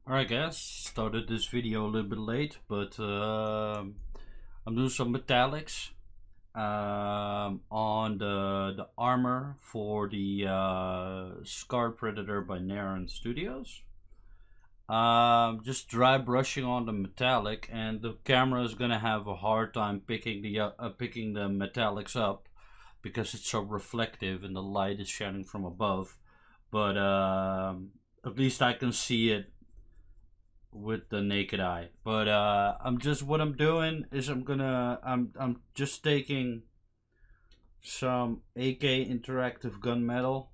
Alright guys, started this video a little bit late, but I'm doing some metallics on the armor for the Scar Predator by Narin Studios. Just dry brushing on the metallic, and the camera is gonna have a hard time picking the metallics up because it's so reflective and the light is shining from above. But at least I can see it with the naked eye. But what I'm doing is I'm just taking some AK interactive gunmetal,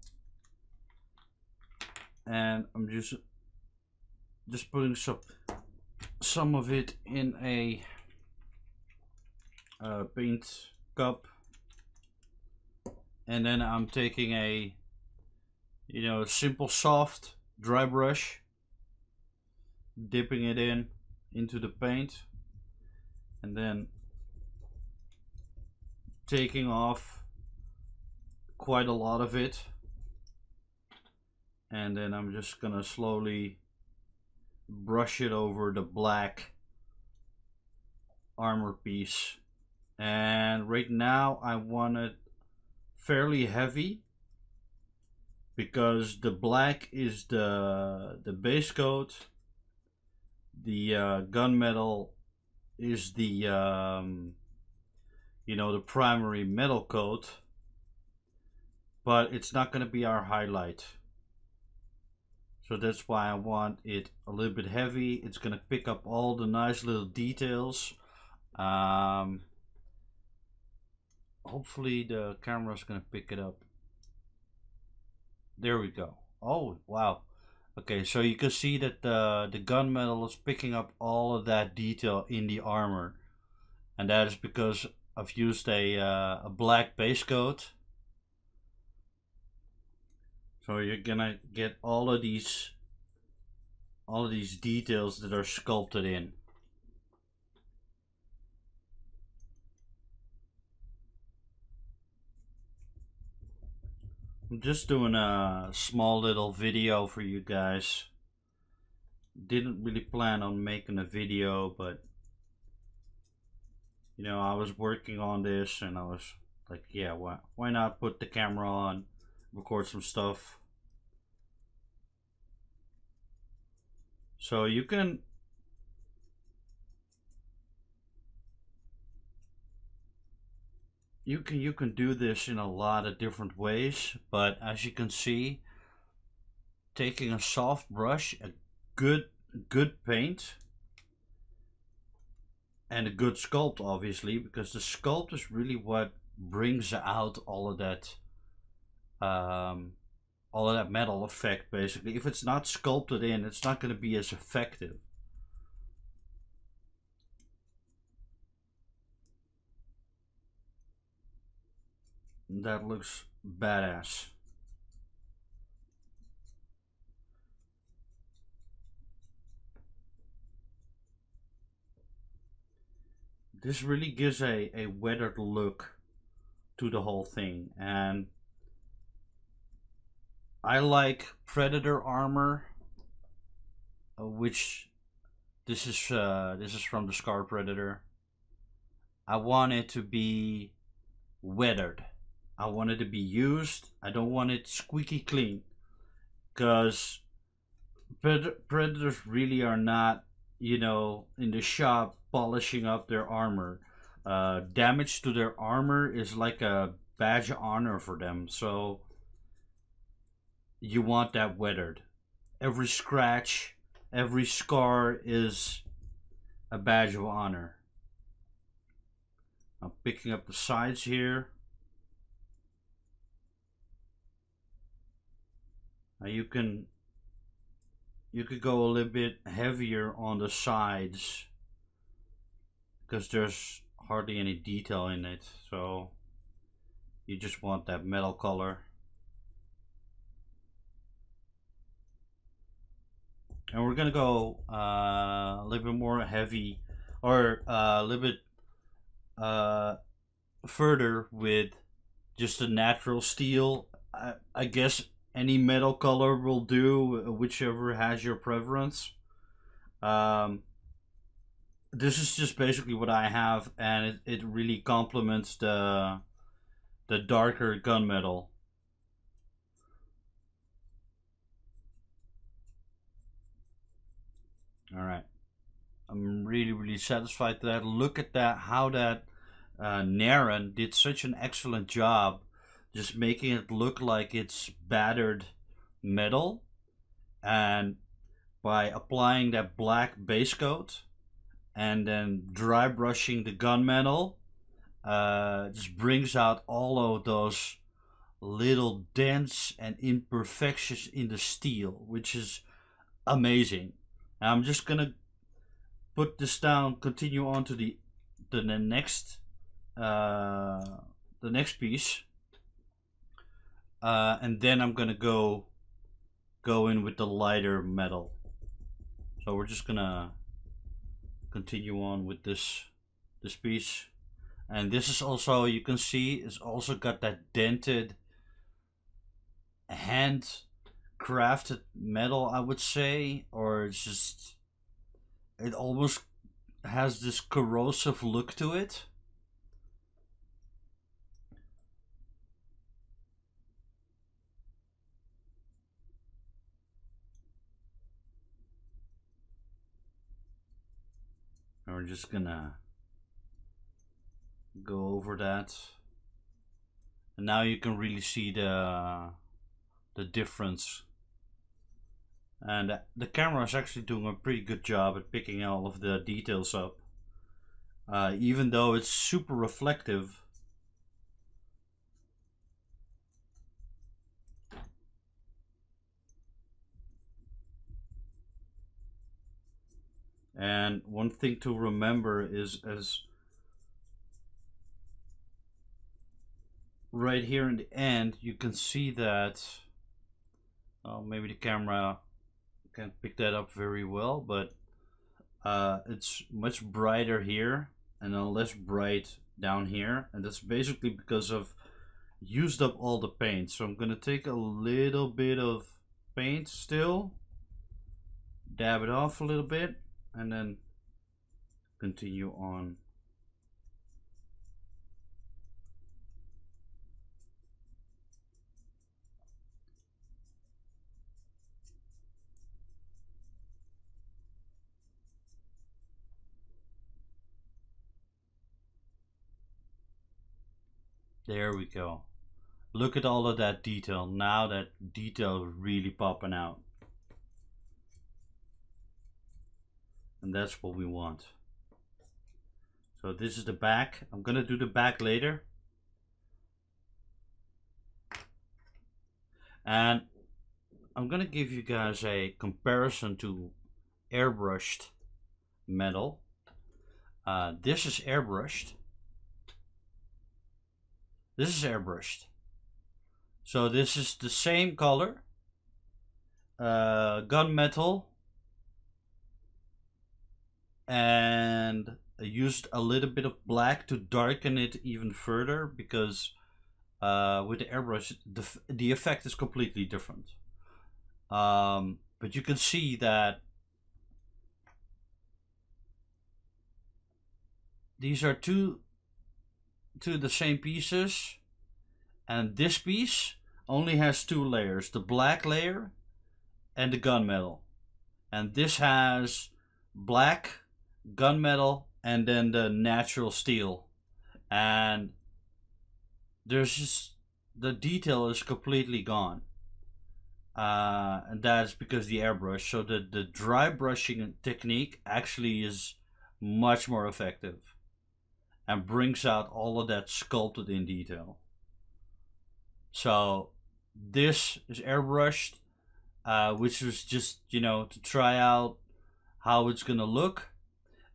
and I'm just putting some of it in a paint cup, and then I'm taking a simple soft dry brush, dipping it into the paint, and then taking off quite a lot of it, and then I'm just gonna slowly brush it over the black armor piece. And right now I want it fairly heavy because the black is the base coat, the gunmetal is the the primary metal coat, but it's not going to be our highlight. So that's why I want it a little bit heavy. It's going to pick up all the nice little details. Hopefully the camera is going to pick it up. There we go. Oh wow. Okay, so you can see that the gunmetal is picking up all of that detail in the armor, and that is because I've used a black base coat. So you're gonna get all of these details that are sculpted in. I'm just doing a small little video for you guys. Didn't really plan on making a video, but I was working on this and I was like, yeah, why not put the camera on, record some stuff. So you can do this in a lot of different ways, but as you can see, taking a soft brush, a good paint, and a good sculpt, obviously, because the sculpt is really what brings out all of that metal effect. Basically, if it's not sculpted in, it's not going to be as effective. That looks badass. This really gives a weathered look to the whole thing, and I like Predator armor, which this is from the Scar Predator. I want it to be weathered. I want it to be used. I don't want it squeaky clean, because predators really are not, in the shop polishing up their armor. Damage to their armor is like a badge of honor for them. So you want that weathered. Every scratch, every scar is a badge of honor. I'm picking up the sides here. Now you could go a little bit heavier on the sides because there's hardly any detail in it, so you just want that metal color. And we're gonna go a little bit more heavy, or a little bit further with just a natural steel. I guess any metal color will do, whichever has your preference. Um, this is just basically what I have, and it really complements the darker gunmetal. All right, I'm really satisfied with that. Look at that, how that Narin did such an excellent job, just making it look like it's battered metal, and by applying that black base coat and then dry brushing the gunmetal, just brings out all of those little dents and imperfections in the steel, which is amazing. And I'm just gonna put this down, continue on to the next uh, the next piece, and then I'm gonna go in with the lighter metal. So we're just gonna continue on with this piece, and this is also, you can see, it's also got that dented hand crafted metal, I would say, or it's just, it almost has this corrosive look to it. And we're just gonna go over that, and now you can really see the difference. And the camera is actually doing a pretty good job at picking all of the details up, even though it's super reflective. And one thing to remember is, as right here in the end, you can see that, maybe the camera can't pick that up very well, but it's much brighter here and then less bright down here, and that's basically because I've used up all the paint. So I'm gonna take a little bit of paint still, dab it off a little bit, and then continue on. There we go. Look at all of that detail. Now that detail is really popping out. And that's what we want. So this is the back. I'm gonna do the back later. And I'm gonna give you guys a comparison to airbrushed metal. This is airbrushed. This is airbrushed. So this is the same color, gunmetal, and I used a little bit of black to darken it even further, because with the airbrush the effect is completely different. But you can see that these are two the same pieces, and this piece only has two layers, the black layer and the gunmetal, and this has black, gunmetal, and then the natural steel. And there's just, the detail is completely gone, and that's because the airbrush. So the dry brushing technique actually is much more effective and brings out all of that sculpted in detail. So this is airbrushed, which was just, to try out how it's gonna look.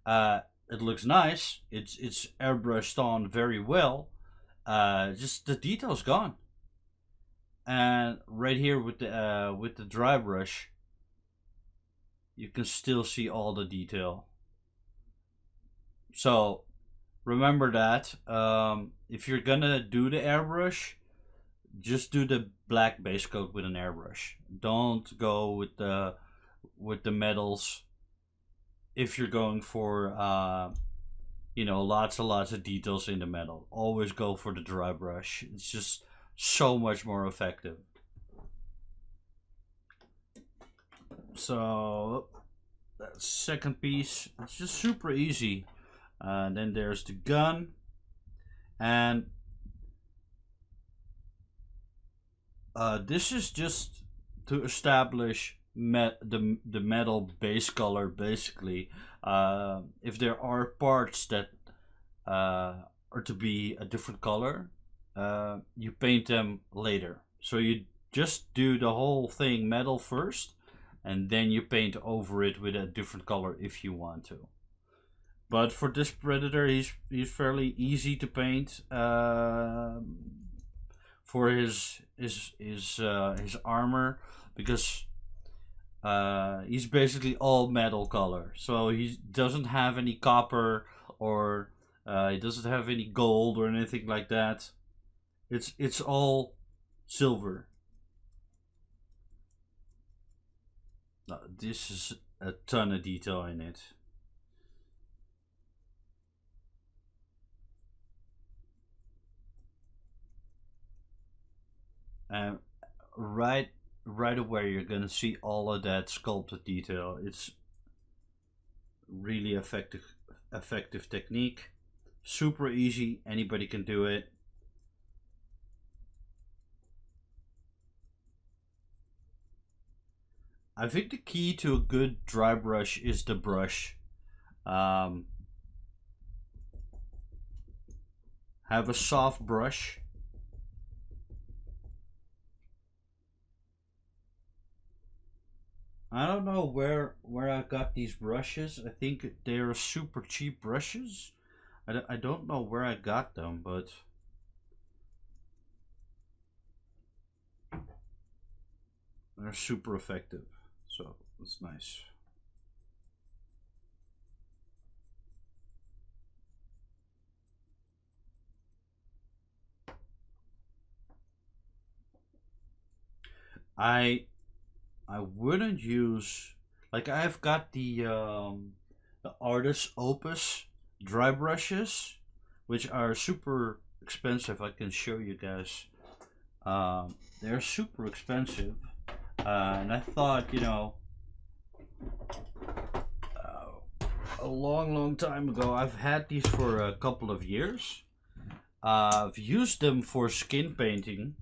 It looks nice. It's airbrushed on very well. Just the detail's gone. And right here with the dry brush, you can still see all the detail. So remember that, if you're gonna do the airbrush, just do the black base coat with an airbrush. Don't go with the metals. if you're going for you know, lots and lots of details in the metal, always go for the dry brush. It's just so much more effective. So that second piece, it's just super easy. Then there's the gun, and this is just to establish the metal base color, basically. If there are parts that are to be a different color, you paint them later. So you just do the whole thing metal first, and then you paint over it with a different color if you want to. But for this predator, he's fairly easy to paint. For his armor, because he's basically all metal color. So he doesn't have any copper, or he doesn't have any gold or anything like that. It's all silver. This is a ton of detail in it. And right away you're gonna see all of that sculpted detail. It's really effective technique. Super easy, anybody can do it. I think the key to a good dry brush is the brush. Have a soft brush. I don't know where I got these brushes. I think they're super cheap brushes. I don't know where I got them, but they're super effective. So it's nice. I wouldn't use, like, I've got the Artist Opus dry brushes, which are super expensive. I can show you guys. They're super expensive, and I thought, you know, a long time ago, I've had these for a couple of years. I've used them for skin painting.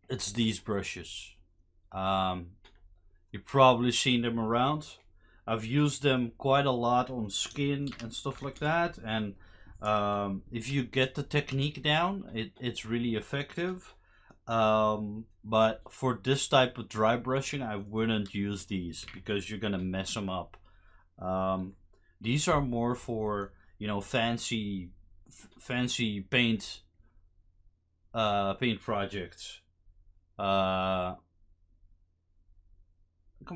It's these brushes. You've probably seen them around. I've used them quite a lot on skin and stuff like that, and if you get the technique down, it's really effective. But for this type of dry brushing, I wouldn't use these because you're gonna mess them up. These are more for, you know, fancy paint paint projects. Come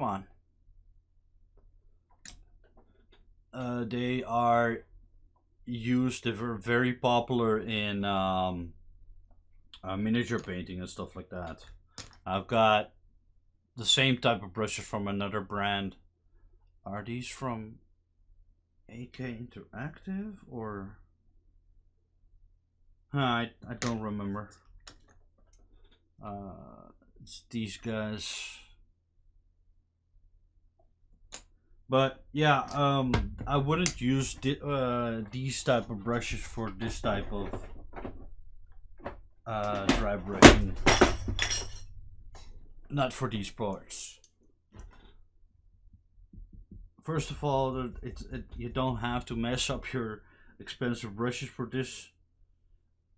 on. They are used. They're very popular in miniature painting and stuff like that. I've got the same type of brushes from another brand. Are these from AK Interactive or? I don't remember. It's these guys. But yeah, I wouldn't use these type of brushes for this type of dry brushing. Not for these parts. First of all, you don't have to mess up your expensive brushes for this,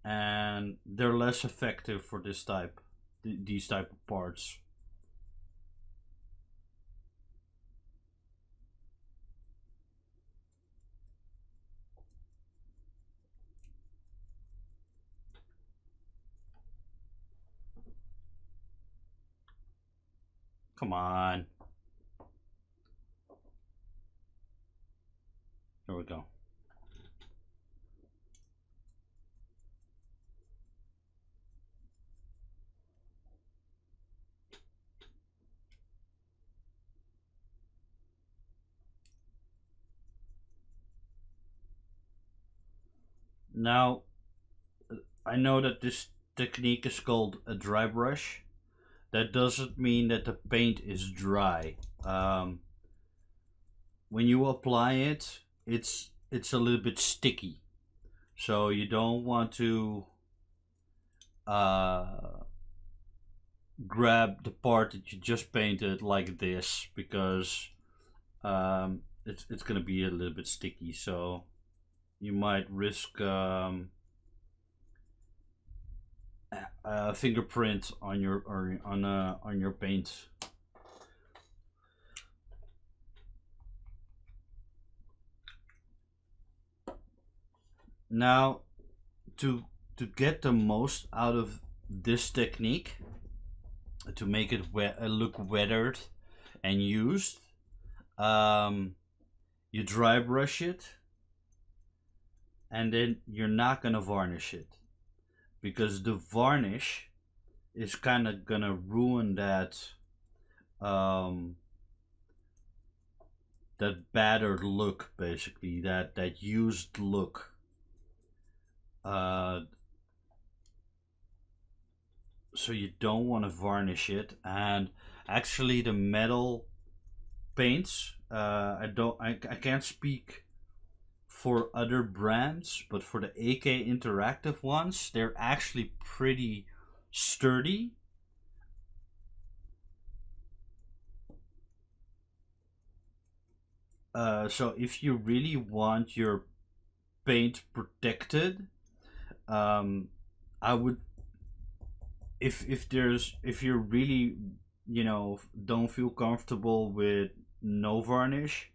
and they're less effective for this type, these type of parts. Come on. There we go. Now, I know that this technique is called a dry brush. That doesn't mean that the paint is dry. When you apply it, it's a little bit sticky. So you don't want to uh, grab the part that you just painted like this, because it's gonna be a little bit sticky. So you might risk a fingerprint on your or on your paint. Now, to get the most out of this technique, to make it look weathered and used, um, you dry brush it, and then you're not gonna varnish it, because the varnish is kind of gonna ruin um, that battered look, basically that used look. Uh, so you don't want to varnish it. And actually, the metal paints, I can't speak for other brands, but for the AK Interactive ones, they're actually pretty sturdy. So if you really want your paint protected, um, I would, if you're really, don't feel comfortable with no varnish,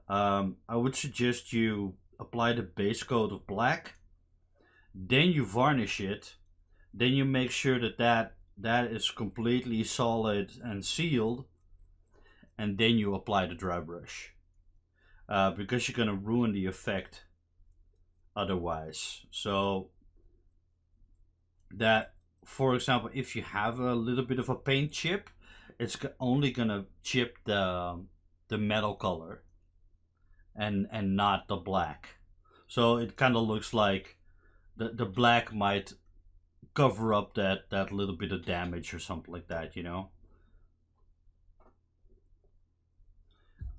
I would suggest you apply the base coat of black, then you varnish it, then you make sure that is completely solid and sealed, and then you apply the dry brush, because you're gonna ruin the effect otherwise. So that, for example, if you have a little bit of a paint chip, it's only gonna chip the metal color, and not the black. So it kind of looks like the black might cover up that little bit of damage or something like that,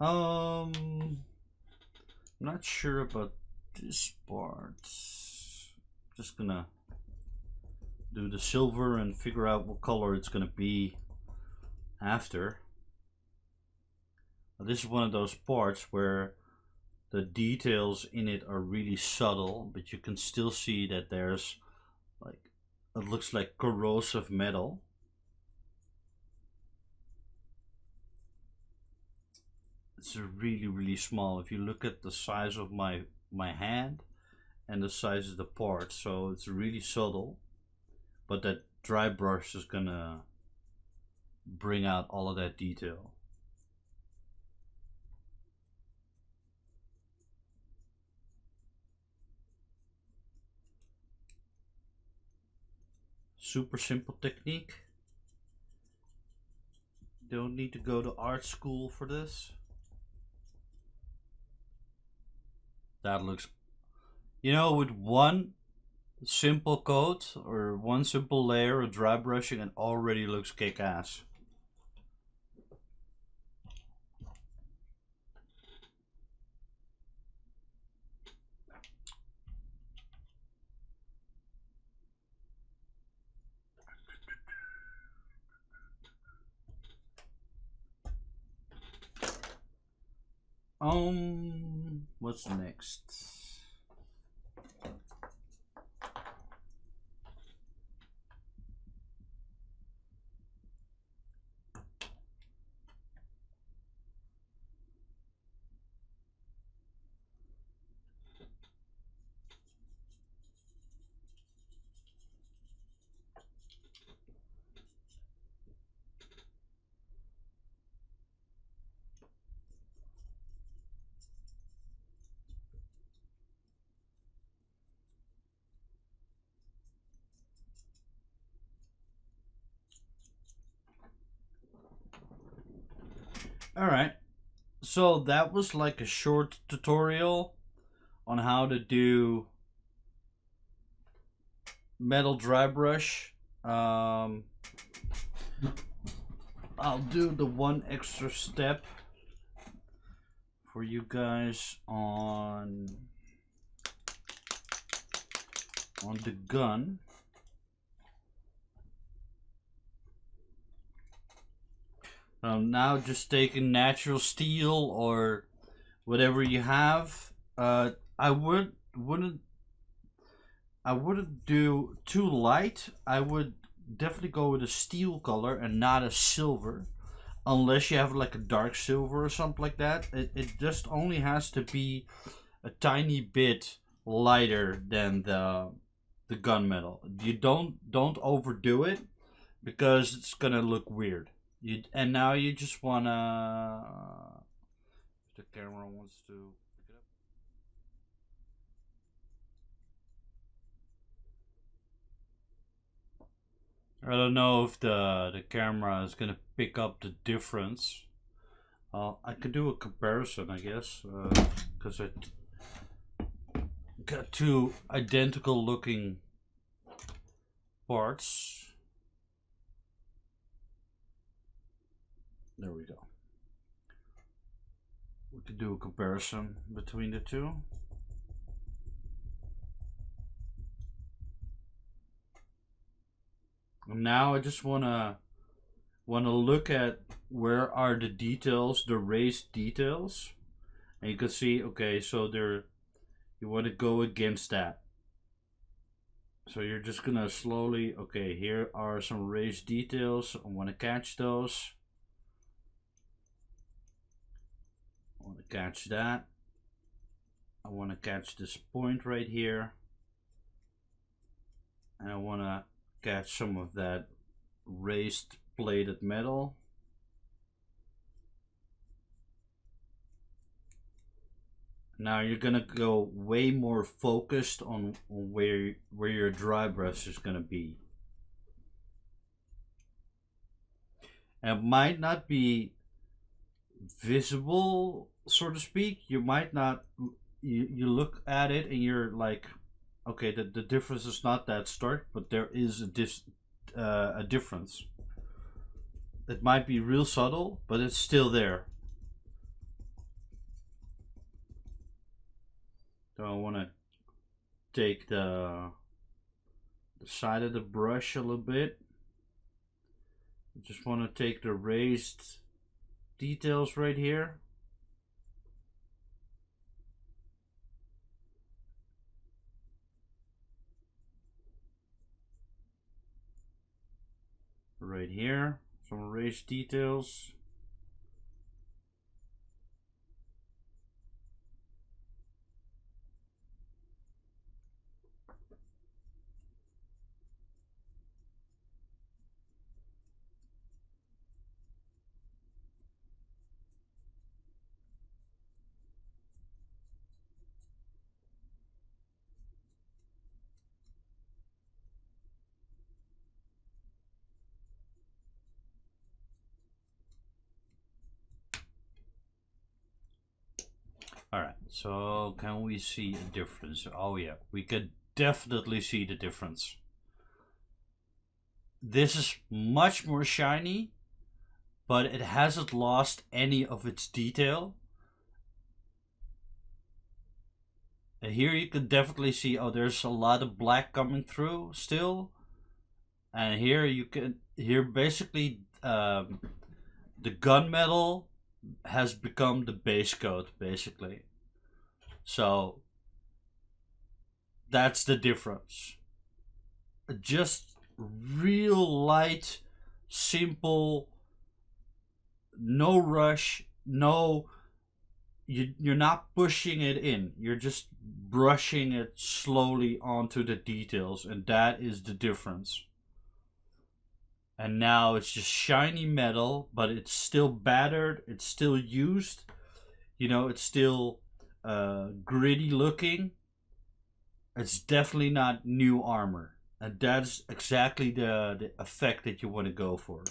I'm not sure about this part. Just gonna do the silver and figure out what color it's gonna be after. This is one of those parts where the details in it are really subtle, but you can still see that there's, like, it looks like corrosive metal. It's really, really small. If you look at the size of my hand and the size of the part, so it's really subtle, but that dry brush is gonna bring out all of that detail. Super simple technique. Don't need to go to art school for this. That looks, with one simple coat or one simple layer of dry brushing, it already looks kick-ass. What's next? Alright, so that was like a short tutorial on how to do metal dry brush. I'll do the one extra step for you guys on the gun. Now just taking natural steel or whatever you have. I wouldn't do too light. I would definitely go with a steel color and not a silver, unless you have like a dark silver or something like that. It just only has to be a tiny bit lighter than the gunmetal. You don't overdo it because it's gonna look weird. And now you just wanna. The camera wants to pick it up. I don't know if the camera is gonna pick up the difference. I could do a comparison, I guess, because I got two identical looking parts. There we go. We could do a comparison between the two. And now I just wanna look at where are the details, the raised details, and you can see, okay, so there, you want to go against that. So you're just gonna slowly, okay, here are some raised details. I want to catch those. I want to catch that. I want to catch this point right here. And I want to catch some of that raised plated metal. Now you're gonna go way more focused on where your dry brush is gonna be. And it might not be visible, so to speak. You might not, you look at it and you're like, okay, the difference is not that stark, but there is a difference. It might be real subtle, but it's still there. So I want to take the side of the brush a little bit. I just want to take the raised details right here. Right here, some raised details. Alright, so can we see a difference? Oh yeah, we can definitely see the difference. This is much more shiny, but it hasn't lost any of its detail. And here you can definitely see, oh, there's a lot of black coming through still. And here you can, here basically the gunmetal has become the base coat, basically. So that's the difference. Just real light, simple, no rush, no, you're not pushing it in, you're just brushing it slowly onto the details, and that is the difference. And now it's just shiny metal, but it's still battered, it's still used, you know, it's still gritty looking. It's definitely not new armor, and that's exactly the effect that you want to go for,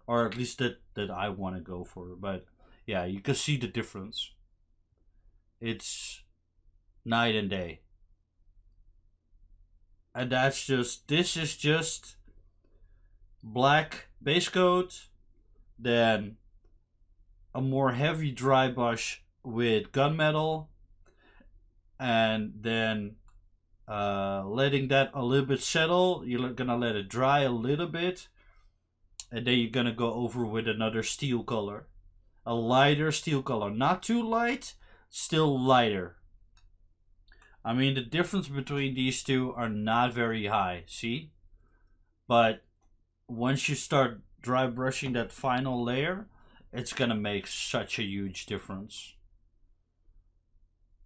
or at least that I want to go for. But yeah, you can see the difference. It's night and day. And that's just, this is just black base coat, then a more heavy dry brush with gunmetal, and then letting that a little bit settle. You're gonna let it dry a little bit, and then you're gonna go over with another steel color, a lighter steel color, not too light, still lighter. I mean, the difference between these two are not very high, see? But once you start dry brushing that final layer, it's gonna make such a huge difference.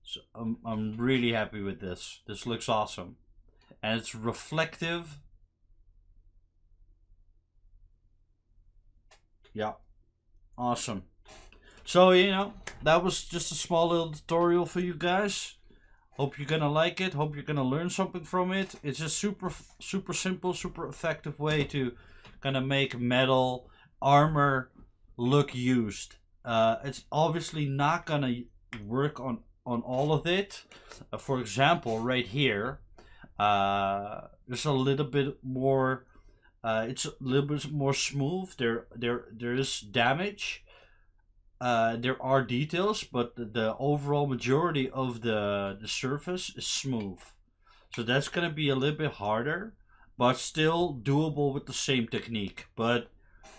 So I'm really happy with this. This looks awesome. And it's reflective. Yeah, awesome. So, you know, that was just a small little tutorial for you guys. Hope you're gonna like it. Hope you're gonna learn something from it. It's a super simple, super effective way to kind of make metal armor look used. It's obviously not gonna work on all of it. For example, right here, there's a little bit more. It's a little bit more smooth. There is damage. There are details, but the overall majority of the surface is smooth. So that's gonna be a little bit harder, but still doable with the same technique. But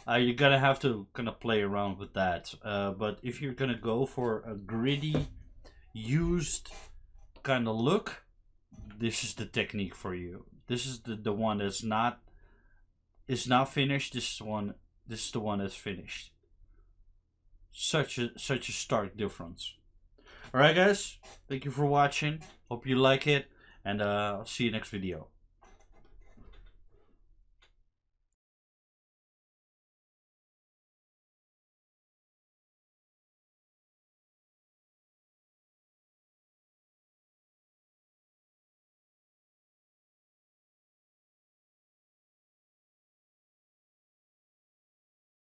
you're gonna have to kind of play around with that. But if you're gonna go for a gritty, used kind of look, this is the technique for you. This is the one that's not finished. This is the one that's finished. Such a stark difference. Alright guys, thank you for watching. Hope you like it, and I'll see you next video.